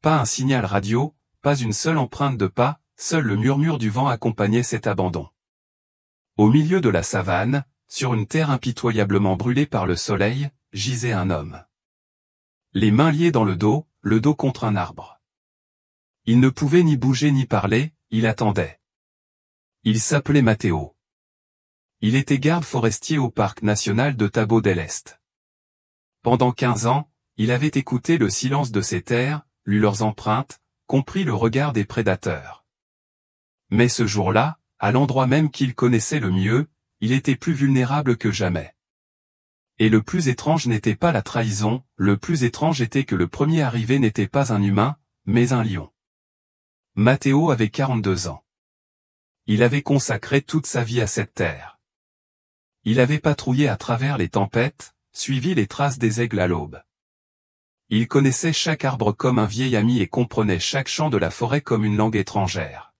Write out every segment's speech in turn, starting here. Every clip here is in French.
Pas un signal radio, pas une seule empreinte de pas, seul le murmure du vent accompagnait cet abandon. Au milieu de la savane, sur une terre impitoyablement brûlée par le soleil, gisait un homme. Les mains liées dans le dos contre un arbre. Il ne pouvait ni bouger ni parler, il attendait. Il s'appelait Matteo. Il était garde forestier au parc national de Tabo del Este. Pendant 15 ans, il avait écouté le silence de ces terres, lu leurs empreintes, compris le regard des prédateurs. Mais ce jour-là, à l'endroit même qu'il connaissait le mieux, il était plus vulnérable que jamais. Et le plus étrange n'était pas la trahison, le plus étrange était que le premier arrivé n'était pas un humain, mais un lion. Matteo avait 42 ans. Il avait consacré toute sa vie à cette terre. Il avait patrouillé à travers les tempêtes, suivi les traces des aigles à l'aube. Il connaissait chaque arbre comme un vieil ami et comprenait chaque chant de la forêt comme une langue étrangère.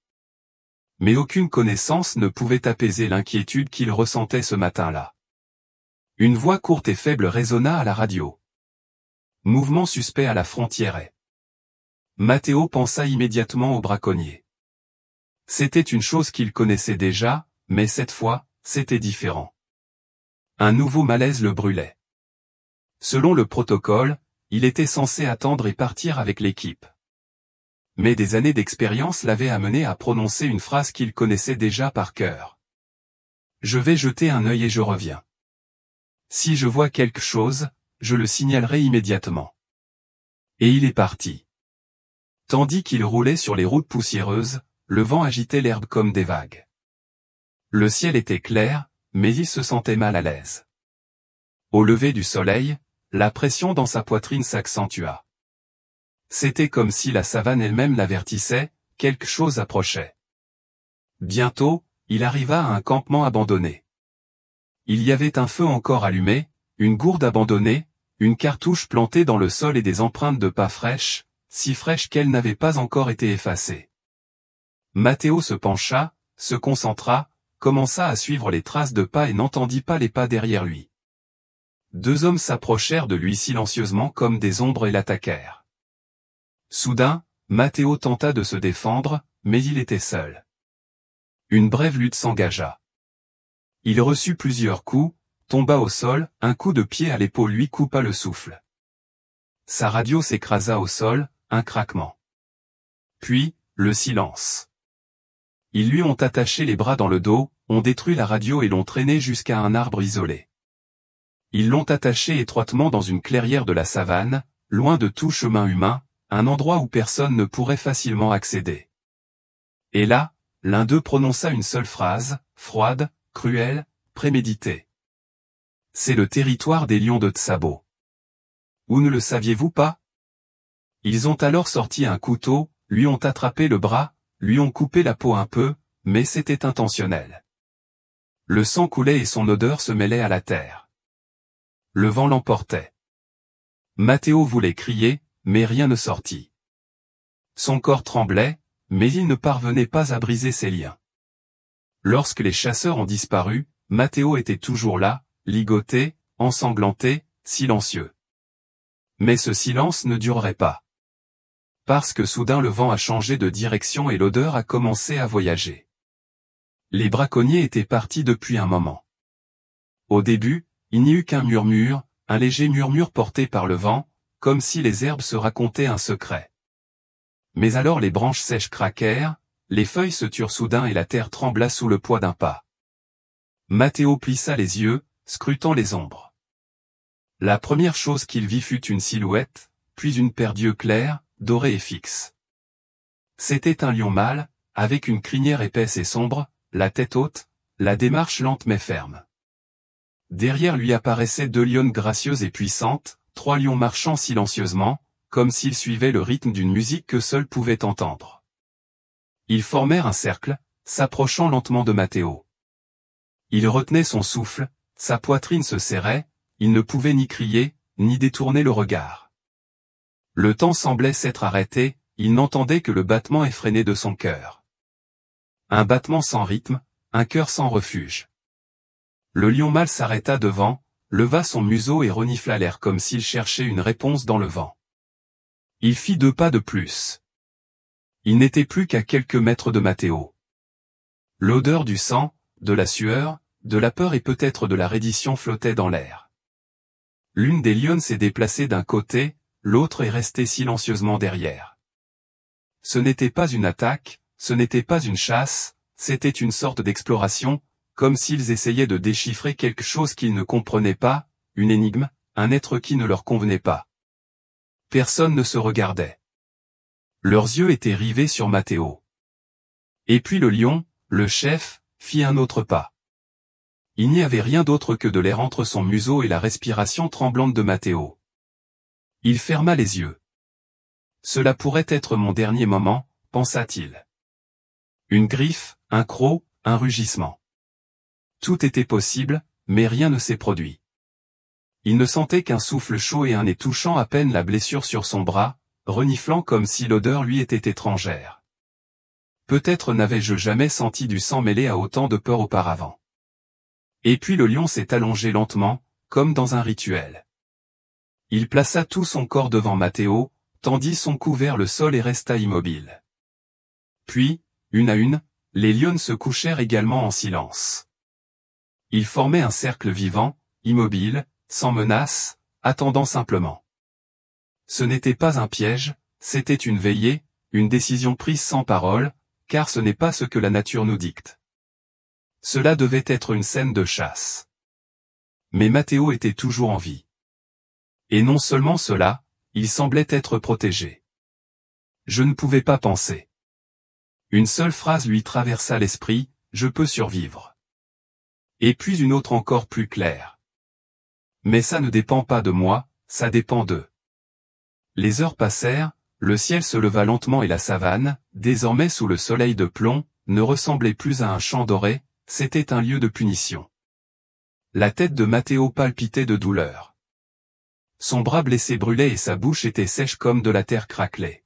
Mais aucune connaissance ne pouvait apaiser l'inquiétude qu'il ressentait ce matin-là. Une voix courte et faible résonna à la radio. Mouvement suspect à la frontière. Matteo pensa immédiatement au braconnier. C'était une chose qu'il connaissait déjà, mais cette fois, c'était différent. Un nouveau malaise le brûlait. Selon le protocole, il était censé attendre et partir avec l'équipe. Mais des années d'expérience l'avaient amené à prononcer une phrase qu'il connaissait déjà par cœur. Je vais jeter un œil et je reviens. Si je vois quelque chose, je le signalerai immédiatement. Et il est parti. Tandis qu'il roulait sur les routes poussiéreuses, le vent agitait l'herbe comme des vagues. Le ciel était clair, mais il se sentait mal à l'aise. Au lever du soleil, la pression dans sa poitrine s'accentua. C'était comme si la savane elle-même l'avertissait, quelque chose approchait. Bientôt, il arriva à un campement abandonné. Il y avait un feu encore allumé, une gourde abandonnée, une cartouche plantée dans le sol et des empreintes de pas fraîches, si fraîches qu'elles n'avaient pas encore été effacées. Matteo se pencha, se concentra, commença à suivre les traces de pas et n'entendit pas les pas derrière lui. Deux hommes s'approchèrent de lui silencieusement comme des ombres et l'attaquèrent. Soudain, Matteo tenta de se défendre, mais il était seul. Une brève lutte s'engagea. Il reçut plusieurs coups, tomba au sol, un coup de pied à l'épaule lui coupa le souffle. Sa radio s'écrasa au sol, un craquement. Puis, le silence. Ils lui ont attaché les bras dans le dos, ont détruit la radio et l'ont traîné jusqu'à un arbre isolé. Ils l'ont attaché étroitement dans une clairière de la savane, loin de tout chemin humain, un endroit où personne ne pourrait facilement accéder. Et là, l'un d'eux prononça une seule phrase, froide, cruelle, préméditée. C'est le territoire des lions de Tsabo. Ou ne le saviez-vous pas? Ils ont alors sorti un couteau, lui ont attrapé le bras, lui ont coupé la peau un peu, mais c'était intentionnel. Le sang coulait et son odeur se mêlait à la terre. Le vent l'emportait. Matteo voulait crier, mais rien ne sortit. Son corps tremblait, mais il ne parvenait pas à briser ses liens. Lorsque les chasseurs ont disparu, Matteo était toujours là, ligoté, ensanglanté, silencieux. Mais ce silence ne durerait pas. Parce que soudain le vent a changé de direction et l'odeur a commencé à voyager. Les braconniers étaient partis depuis un moment. Au début, il n'y eut qu'un murmure, un léger murmure porté par le vent, comme si les herbes se racontaient un secret. Mais alors les branches sèches craquèrent, les feuilles se turent soudain et la terre trembla sous le poids d'un pas. Matteo plissa les yeux, scrutant les ombres. La première chose qu'il vit fut une silhouette, puis une paire d'yeux clairs, dorés et fixes. C'était un lion mâle, avec une crinière épaisse et sombre, la tête haute, la démarche lente mais ferme. Derrière lui apparaissaient deux lionnes gracieuses et puissantes, trois lions marchant silencieusement, comme s'ils suivaient le rythme d'une musique que seuls pouvaient entendre. Ils formèrent un cercle, s'approchant lentement de Matteo. Il retenait son souffle, sa poitrine se serrait, il ne pouvait ni crier, ni détourner le regard. Le temps semblait s'être arrêté, il n'entendait que le battement effréné de son cœur. Un battement sans rythme, un cœur sans refuge. Le lion mâle s'arrêta devant, leva son museau et renifla l'air comme s'il cherchait une réponse dans le vent. Il fit 2 pas de plus. Il n'était plus qu'à quelques mètres de Matteo. L'odeur du sang, de la sueur, de la peur et peut-être de la reddition flottait dans l'air. L'une des lionnes s'est déplacée d'un côté, l'autre est restée silencieusement derrière. Ce n'était pas une attaque, ce n'était pas une chasse, c'était une sorte d'exploration, comme s'ils essayaient de déchiffrer quelque chose qu'ils ne comprenaient pas, une énigme, un être qui ne leur convenait pas. Personne ne se regardait. Leurs yeux étaient rivés sur Matteo. Et puis le lion, le chef, fit un autre pas. Il n'y avait rien d'autre que de l'air entre son museau et la respiration tremblante de Matteo. Il ferma les yeux. Cela pourrait être mon dernier moment, pensa-t-il. Une griffe, un croc, un rugissement. Tout était possible, mais rien ne s'est produit. Il ne sentait qu'un souffle chaud et un nez touchant à peine la blessure sur son bras, reniflant comme si l'odeur lui était étrangère. Peut-être n'avais-je jamais senti du sang mêlé à autant de peur auparavant. Et puis le lion s'est allongé lentement, comme dans un rituel. Il plaça tout son corps devant Matteo, tendit son cou vers le sol et resta immobile. Puis, une à une, les lionnes se couchèrent également en silence. Ils formaient un cercle vivant, immobile, sans menace, attendant simplement. Ce n'était pas un piège, c'était une veillée, une décision prise sans parole, car ce n'est pas ce que la nature nous dicte. Cela devait être une scène de chasse. Mais Matteo était toujours en vie. Et non seulement cela, il semblait être protégé. Je ne pouvais pas penser. Une seule phrase lui traversa l'esprit, « Je peux survivre ». Et puis une autre encore plus claire. Mais ça ne dépend pas de moi, ça dépend d'eux. Les heures passèrent, le ciel se leva lentement et la savane, désormais sous le soleil de plomb, ne ressemblait plus à un champ doré, c'était un lieu de punition. La tête de Matteo palpitait de douleur. Son bras blessé brûlait et sa bouche était sèche comme de la terre craquelée.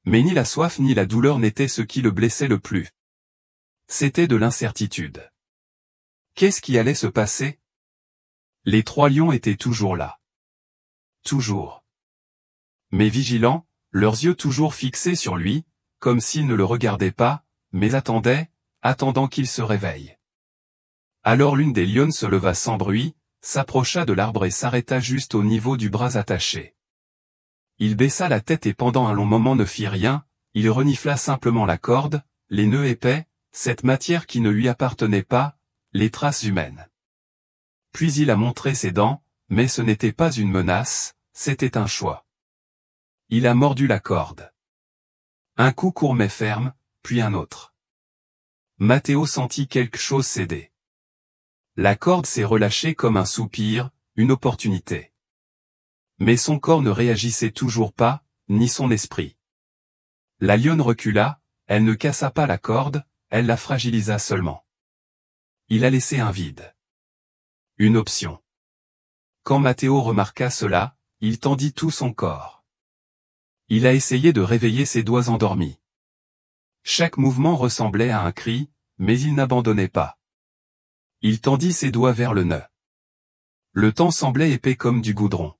Mais ni la soif ni la douleur n'étaient ce qui le blessait le plus. C'était de l'incertitude. Qu'est-ce qui allait se passer? Les 3 lions étaient toujours là. Toujours. Mais vigilants, leurs yeux toujours fixés sur lui, comme s'ils ne le regardaient pas, mais attendaient, attendant qu'il se réveille. Alors l'une des lionnes se leva sans bruit, s'approcha de l'arbre et s'arrêta juste au niveau du bras attaché. Il baissa la tête et pendant un long moment ne fit rien, il renifla simplement la corde, les nœuds épais, cette matière qui ne lui appartenait pas, les traces humaines. Puis il a montré ses dents, mais ce n'était pas une menace, c'était un choix. Il a mordu la corde. Un coup court mais ferme, puis un autre. Matteo sentit quelque chose céder. La corde s'est relâchée comme un soupir, une opportunité. Mais son corps ne réagissait toujours pas, ni son esprit. La lionne recula, elle ne cassa pas la corde, elle la fragilisa seulement. Il a laissé un vide. Une option. Quand Matteo remarqua cela, il tendit tout son corps. Il a essayé de réveiller ses doigts endormis. Chaque mouvement ressemblait à un cri, mais il n'abandonnait pas. Il tendit ses doigts vers le nœud. Le temps semblait épais comme du goudron.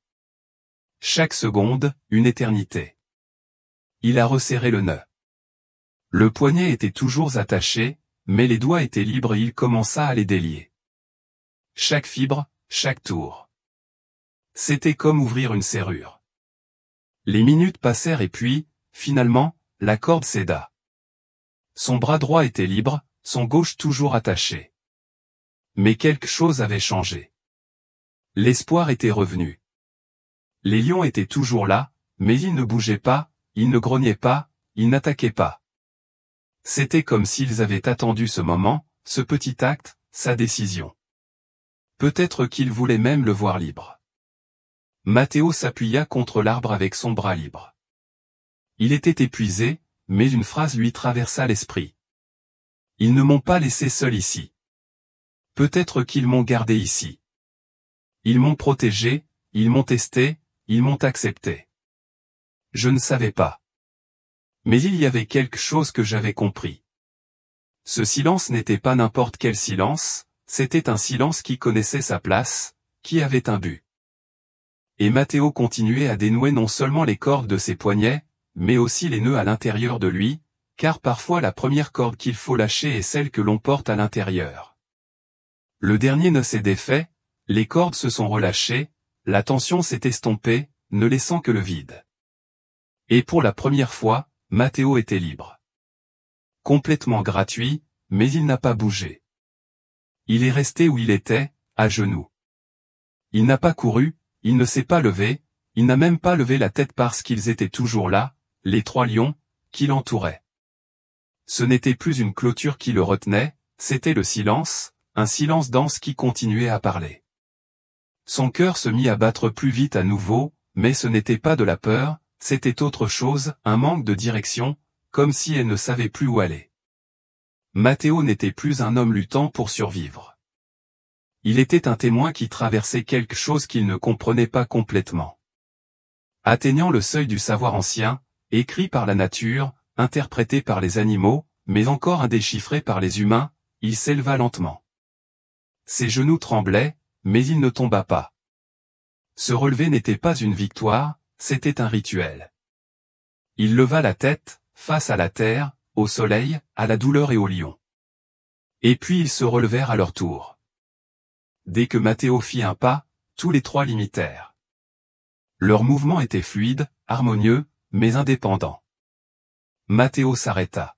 Chaque seconde, une éternité. Il a resserré le nœud. Le poignet était toujours attaché, mais les doigts étaient libres et il commença à les délier. Chaque fibre, chaque tour. C'était comme ouvrir une serrure. Les minutes passèrent et puis, finalement, la corde céda. Son bras droit était libre, son gauche toujours attaché. Mais quelque chose avait changé. L'espoir était revenu. Les lions étaient toujours là, mais ils ne bougeaient pas, ils ne grognaient pas, ils n'attaquaient pas. C'était comme s'ils avaient attendu ce moment, ce petit acte, sa décision. Peut-être qu'ils voulaient même le voir libre. Matteo s'appuya contre l'arbre avec son bras libre. Il était épuisé, mais une phrase lui traversa l'esprit. Ils ne m'ont pas laissé seul ici. Peut-être qu'ils m'ont gardé ici. Ils m'ont protégé, ils m'ont testé, ils m'ont accepté. Je ne savais pas. Mais il y avait quelque chose que j'avais compris. Ce silence n'était pas n'importe quel silence, c'était un silence qui connaissait sa place, qui avait un but. et Matteo continuait à dénouer non seulement les cordes de ses poignets, mais aussi les nœuds à l'intérieur de lui, car parfois la première corde qu'il faut lâcher est celle que l'on porte à l'intérieur. Le dernier nœud s'est défait, les cordes se sont relâchées, la tension s'est estompée, ne laissant que le vide. Et pour la première fois, Matteo était libre. Complètement gratuit, mais il n'a pas bougé. Il est resté où il était, à genoux. Il n'a pas couru, il ne s'est pas levé, il n'a même pas levé la tête parce qu'ils étaient toujours là, les trois lions, qui l'entouraient. Ce n'était plus une clôture qui le retenait, c'était le silence, un silence dense qui continuait à parler. Son cœur se mit à battre plus vite à nouveau, mais ce n'était pas de la peur, c'était autre chose, un manque de direction, comme si elle ne savait plus où aller. Matteo n'était plus un homme luttant pour survivre. Il était un témoin qui traversait quelque chose qu'il ne comprenait pas complètement. Atteignant le seuil du savoir ancien, écrit par la nature, interprété par les animaux, mais encore indéchiffré par les humains, il s'éleva lentement. Ses genoux tremblaient, mais il ne tomba pas. Se relever n'était pas une victoire, c'était un rituel. Il leva la tête, face à la terre, au soleil, à la douleur et au lion. Et puis ils se relevèrent à leur tour. Dès que Matteo fit un pas, tous les trois l'imitèrent. Leur mouvement était fluide, harmonieux, mais indépendant. Matteo s'arrêta.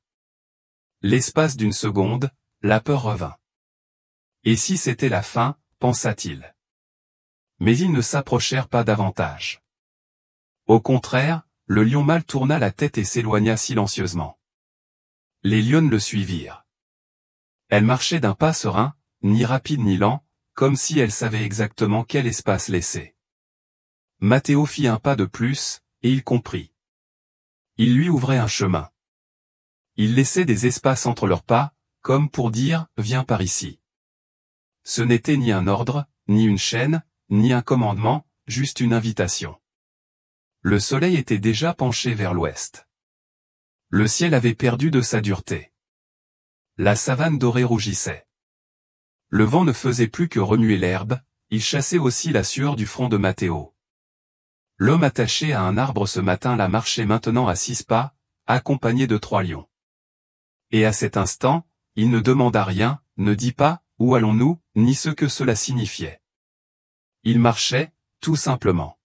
L'espace d'une seconde, la peur revint. Et si c'était la fin, pensa-t-il. Mais ils ne s'approchèrent pas davantage. Au contraire, le lion mâle tourna la tête et s'éloigna silencieusement. Les lionnes le suivirent. Elle marchait d'un pas serein, ni rapide ni lent, comme si elle savait exactement quel espace laisser. Matteo fit un pas de plus, et il comprit. Il lui ouvrait un chemin. Il laissait des espaces entre leurs pas, comme pour dire « Viens par ici ». Ce n'était ni un ordre, ni une chaîne, ni un commandement, juste une invitation. Le soleil était déjà penché vers l'ouest. Le ciel avait perdu de sa dureté. La savane dorée rougissait. Le vent ne faisait plus que remuer l'herbe, il chassait aussi la sueur du front de Matteo. L'homme attaché à un arbre ce matin-là marchait maintenant à 6 pas, accompagné de 3 lions. Et à cet instant, il ne demanda rien, ne dit pas « Où allons-nous » ni ce que cela signifiait. Il marchait, tout simplement.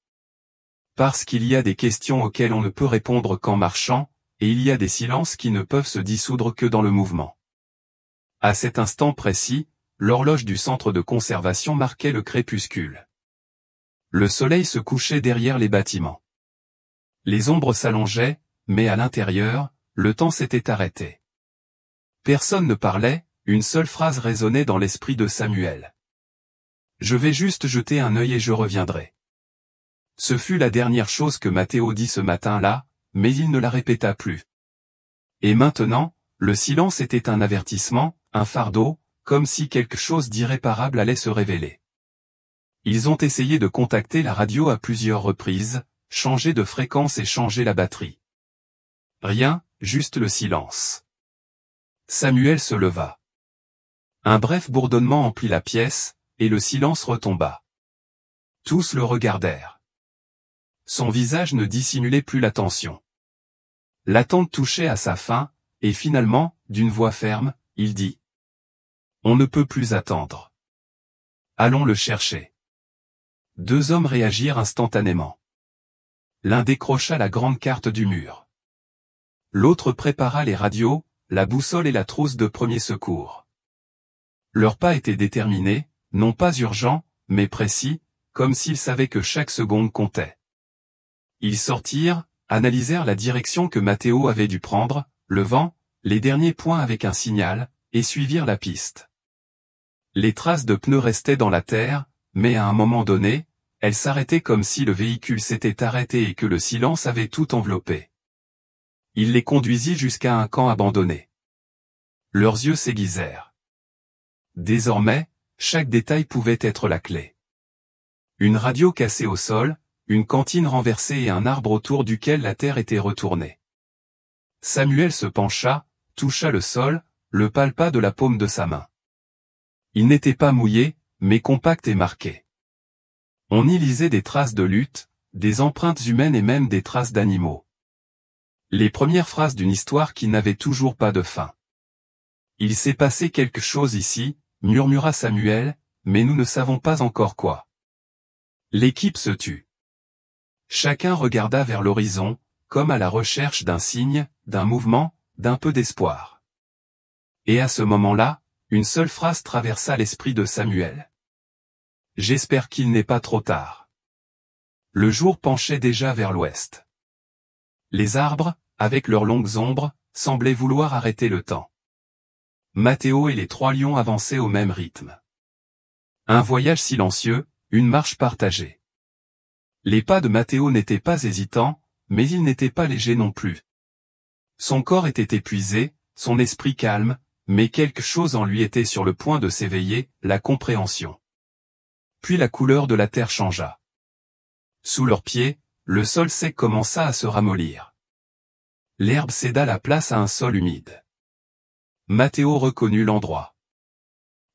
Parce qu'il y a des questions auxquelles on ne peut répondre qu'en marchant, et il y a des silences qui ne peuvent se dissoudre que dans le mouvement. À cet instant précis, l'horloge du centre de conservation marquait le crépuscule. Le soleil se couchait derrière les bâtiments. Les ombres s'allongeaient, mais à l'intérieur, le temps s'était arrêté. Personne ne parlait, une seule phrase résonnait dans l'esprit de Samuel. « Je vais juste jeter un œil et je reviendrai. » Ce fut la dernière chose que Matteo dit ce matin-là, mais il ne la répéta plus. Et maintenant, le silence était un avertissement, un fardeau, comme si quelque chose d'irréparable allait se révéler. Ils ont essayé de contacter la radio à plusieurs reprises, changer de fréquence et changer la batterie. Rien, juste le silence. Samuel se leva. Un bref bourdonnement emplit la pièce, et le silence retomba. Tous le regardèrent. Son visage ne dissimulait plus la tension. L'attente touchait à sa fin, et finalement, d'une voix ferme, il dit « On ne peut plus attendre. Allons le chercher. » 2 hommes réagirent instantanément. L'un décrocha la grande carte du mur. L'autre prépara les radios, la boussole et la trousse de premier secours. Leurs pas étaient déterminés, non pas urgents, mais précis, comme s'ils savaient que chaque seconde comptait. Ils sortirent, analysèrent la direction que Matteo avait dû prendre, le vent, les derniers points avec un signal, et suivirent la piste. Les traces de pneus restaient dans la terre, mais à un moment donné, elles s'arrêtaient comme si le véhicule s'était arrêté et que le silence avait tout enveloppé. Il les conduisit jusqu'à un camp abandonné. Leurs yeux s'aiguisèrent. Désormais, chaque détail pouvait être la clé. Une radio cassée au sol, une cantine renversée et un arbre autour duquel la terre était retournée. Samuel se pencha, toucha le sol, le palpa de la paume de sa main. Il n'était pas mouillé, mais compact et marqué. On y lisait des traces de lutte, des empreintes humaines et même des traces d'animaux. Les premières phrases d'une histoire qui n'avait toujours pas de fin. Il s'est passé quelque chose ici, murmura Samuel, mais nous ne savons pas encore quoi. L'équipe se tut. Chacun regarda vers l'horizon, comme à la recherche d'un signe, d'un mouvement, d'un peu d'espoir. Et à ce moment-là, une seule phrase traversa l'esprit de Samuel. « J'espère qu'il n'est pas trop tard. » Le jour penchait déjà vers l'ouest. Les arbres, avec leurs longues ombres, semblaient vouloir arrêter le temps. Matteo et les 3 lions avançaient au même rythme. Un voyage silencieux, une marche partagée. Les pas de Matteo n'étaient pas hésitants, mais ils n'étaient pas légers non plus. Son corps était épuisé, son esprit calme, mais quelque chose en lui était sur le point de s'éveiller, la compréhension. Puis la couleur de la terre changea. Sous leurs pieds, le sol sec commença à se ramollir. L'herbe céda la place à un sol humide. Matteo reconnut l'endroit.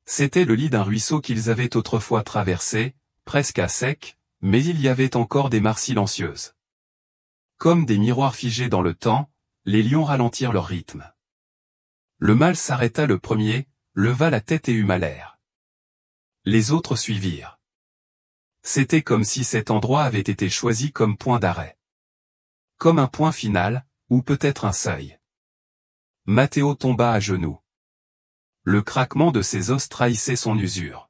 C'était le lit d'un ruisseau qu'ils avaient autrefois traversé, presque à sec, mais il y avait encore des mares silencieuses. Comme des miroirs figés dans le temps, les lions ralentirent leur rythme. Le mâle s'arrêta le premier, leva la tête et huma l'air. Les autres suivirent. C'était comme si cet endroit avait été choisi comme point d'arrêt. Comme un point final, ou peut-être un seuil. Matteo tomba à genoux. Le craquement de ses os trahissait son usure.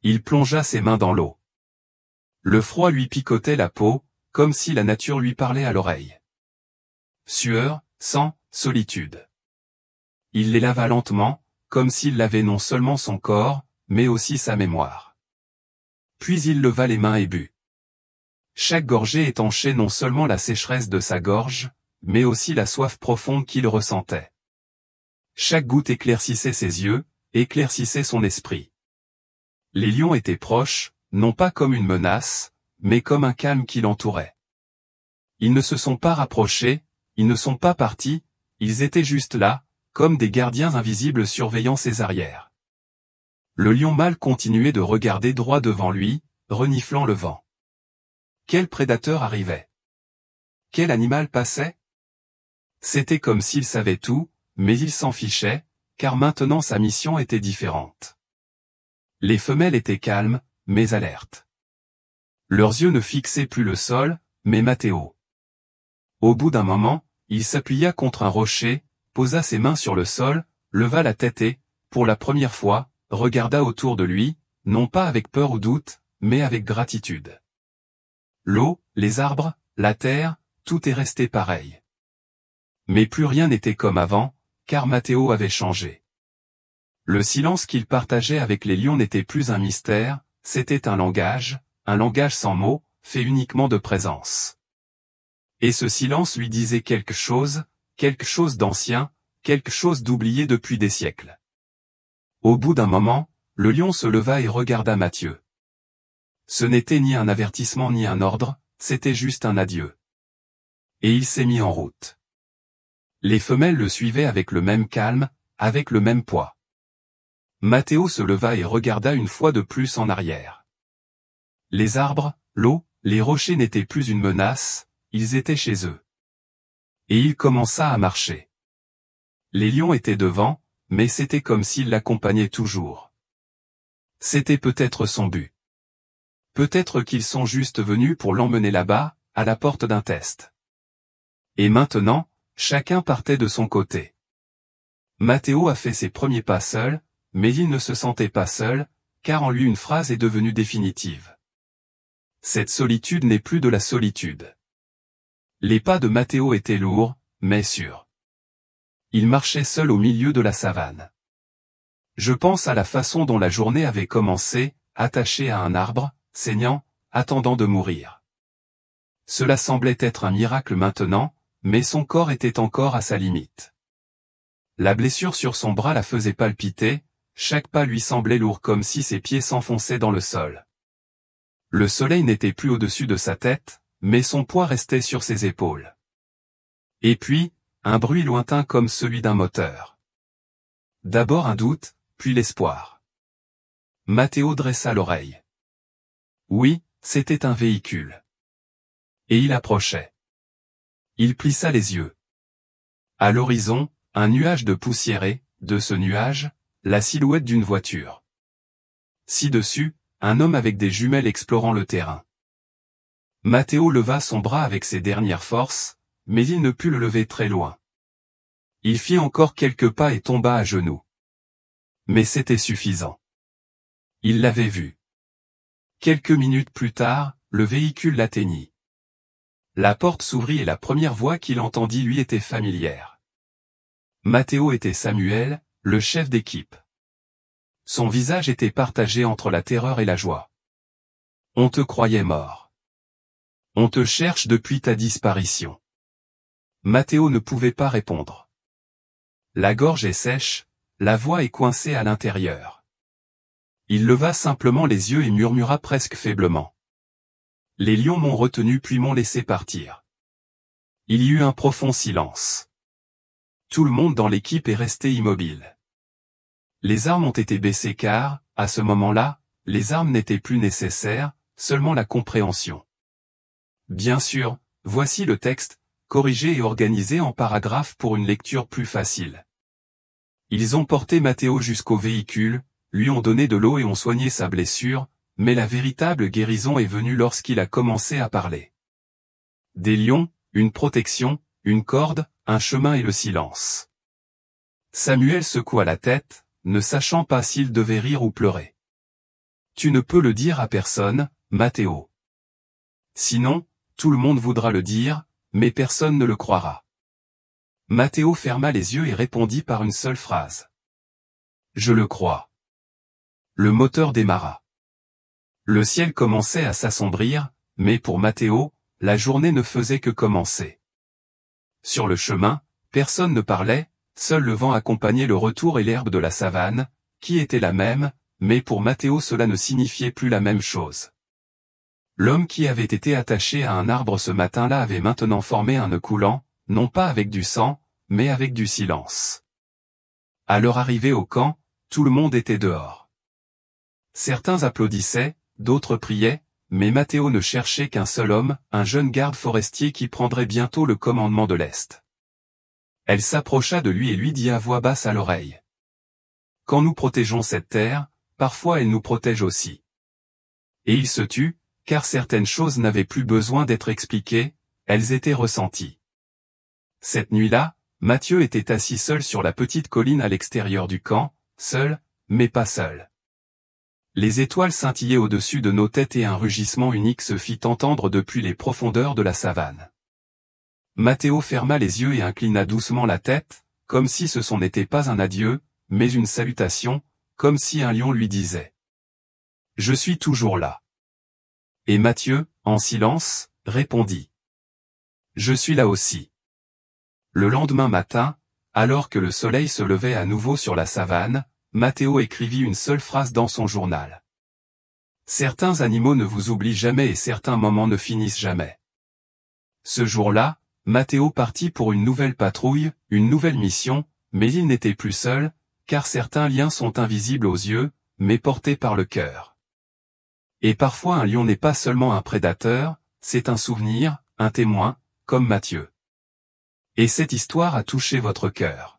Il plongea ses mains dans l'eau. Le froid lui picotait la peau, comme si la nature lui parlait à l'oreille. Sueur, sang, solitude. Il les lava lentement, comme s'il lavait non seulement son corps, mais aussi sa mémoire. Puis il leva les mains et but. Chaque gorgée étanchait non seulement la sécheresse de sa gorge, mais aussi la soif profonde qu'il ressentait. Chaque goutte éclaircissait ses yeux, éclaircissait son esprit. Les lions étaient proches, non pas comme une menace, mais comme un calme qui l'entourait. Ils ne se sont pas rapprochés, ils ne sont pas partis, ils étaient juste là, comme des gardiens invisibles surveillant ses arrières. Le lion mâle continuait de regarder droit devant lui, reniflant le vent. Quel prédateur arrivait? Quel animal passait? C'était comme s'il savait tout, mais il s'en fichait, car maintenant sa mission était différente. Les femelles étaient calmes, mais alertes. Leurs yeux ne fixaient plus le sol, mais Matteo. Au bout d'un moment, il s'appuya contre un rocher, posa ses mains sur le sol, leva la tête et, pour la première fois, regarda autour de lui, non pas avec peur ou doute, mais avec gratitude. L'eau, les arbres, la terre, tout est resté pareil. Mais plus rien n'était comme avant, car Matteo avait changé. Le silence qu'il partageait avec les lions n'était plus un mystère, c'était un langage sans mots, fait uniquement de présence. Et ce silence lui disait quelque chose d'ancien, quelque chose d'oublié depuis des siècles. Au bout d'un moment, le lion se leva et regarda Matthieu. Ce n'était ni un avertissement ni un ordre, c'était juste un adieu. Et il s'est mis en route. Les femelles le suivaient avec le même calme, avec le même poids. Matteo se leva et regarda une fois de plus en arrière. Les arbres, l'eau, les rochers n'étaient plus une menace, ils étaient chez eux. Et il commença à marcher. Les lions étaient devant, mais c'était comme s'ils l'accompagnaient toujours. C'était peut-être son but. Peut-être qu'ils sont juste venus pour l'emmener là-bas, à la porte d'un test. Et maintenant, chacun partait de son côté. Matteo a fait ses premiers pas seul, mais il ne se sentait pas seul, car en lui une phrase est devenue définitive. Cette solitude n'est plus de la solitude. Les pas de Matteo étaient lourds, mais sûrs. Il marchait seul au milieu de la savane. Je pense à la façon dont la journée avait commencé, attaché à un arbre, saignant, attendant de mourir. Cela semblait être un miracle maintenant, mais son corps était encore à sa limite. La blessure sur son bras la faisait palpiter, chaque pas lui semblait lourd comme si ses pieds s'enfonçaient dans le sol. Le soleil n'était plus au-dessus de sa tête, mais son poids restait sur ses épaules. Et puis, un bruit lointain comme celui d'un moteur. D'abord un doute, puis l'espoir. Matteo dressa l'oreille. Oui, c'était un véhicule. Et il approchait. Il plissa les yeux. À l'horizon, un nuage de poussière et, de ce nuage, la silhouette d'une voiture. Ci-dessus, un homme avec des jumelles explorant le terrain. Matteo leva son bras avec ses dernières forces, mais il ne put le lever très loin. Il fit encore quelques pas et tomba à genoux. Mais c'était suffisant. Il l'avait vu. Quelques minutes plus tard, le véhicule l'atteignit. La porte s'ouvrit et la première voix qu'il entendit lui était familière. Matteo était Samuel, le chef d'équipe. Son visage était partagé entre la terreur et la joie. On te croyait mort. On te cherche depuis ta disparition. Matteo ne pouvait pas répondre. La gorge est sèche, la voix est coincée à l'intérieur. Il leva simplement les yeux et murmura presque faiblement. Les lions m'ont retenu puis m'ont laissé partir. Il y eut un profond silence. Tout le monde dans l'équipe est resté immobile. Les armes ont été baissées car, à ce moment-là, les armes n'étaient plus nécessaires, seulement la compréhension. Bien sûr, voici le texte, corrigé et organisé en paragraphes pour une lecture plus facile. Ils ont porté Matteo jusqu'au véhicule, lui ont donné de l'eau et ont soigné sa blessure, mais la véritable guérison est venue lorsqu'il a commencé à parler. Des lions, une protection, une corde, un chemin et le silence. Samuel secoua la tête, ne sachant pas s'il devait rire ou pleurer. Tu ne peux le dire à personne, Matteo. Sinon, tout le monde voudra le dire, mais personne ne le croira. Matteo ferma les yeux et répondit par une seule phrase. Je le crois. Le moteur démarra. Le ciel commençait à s'assombrir, mais pour Matteo, la journée ne faisait que commencer. Sur le chemin, personne ne parlait, seul le vent accompagnait le retour et l'herbe de la savane, qui était la même, mais pour Matteo cela ne signifiait plus la même chose. L'homme qui avait été attaché à un arbre ce matin-là avait maintenant formé un nœud coulant, non pas avec du sang, mais avec du silence. À leur arrivée au camp, tout le monde était dehors. Certains applaudissaient, d'autres priaient, mais Matteo ne cherchait qu'un seul homme, un jeune garde forestier qui prendrait bientôt le commandement de l'Est. Elle s'approcha de lui et lui dit à voix basse à l'oreille. Quand nous protégeons cette terre, parfois elle nous protège aussi. Et il se tut, car certaines choses n'avaient plus besoin d'être expliquées, elles étaient ressenties. Cette nuit-là, Mathieu était assis seul sur la petite colline à l'extérieur du camp, seul, mais pas seul. Les étoiles scintillaient au-dessus de nos têtes et un rugissement unique se fit entendre depuis les profondeurs de la savane. Matteo ferma les yeux et inclina doucement la tête, comme si ce n'était pas un adieu, mais une salutation, comme si un lion lui disait « Je suis toujours là ». Et Matthieu, en silence, répondit « Je suis là aussi ». Le lendemain matin, alors que le soleil se levait à nouveau sur la savane, Matteo écrivit une seule phrase dans son journal. Certains animaux ne vous oublient jamais et certains moments ne finissent jamais. Ce jour-là, Matteo partit pour une nouvelle patrouille, une nouvelle mission, mais il n'était plus seul, car certains liens sont invisibles aux yeux, mais portés par le cœur. Et parfois un lion n'est pas seulement un prédateur, c'est un souvenir, un témoin, comme Matthieu. Et cette histoire a touché votre cœur.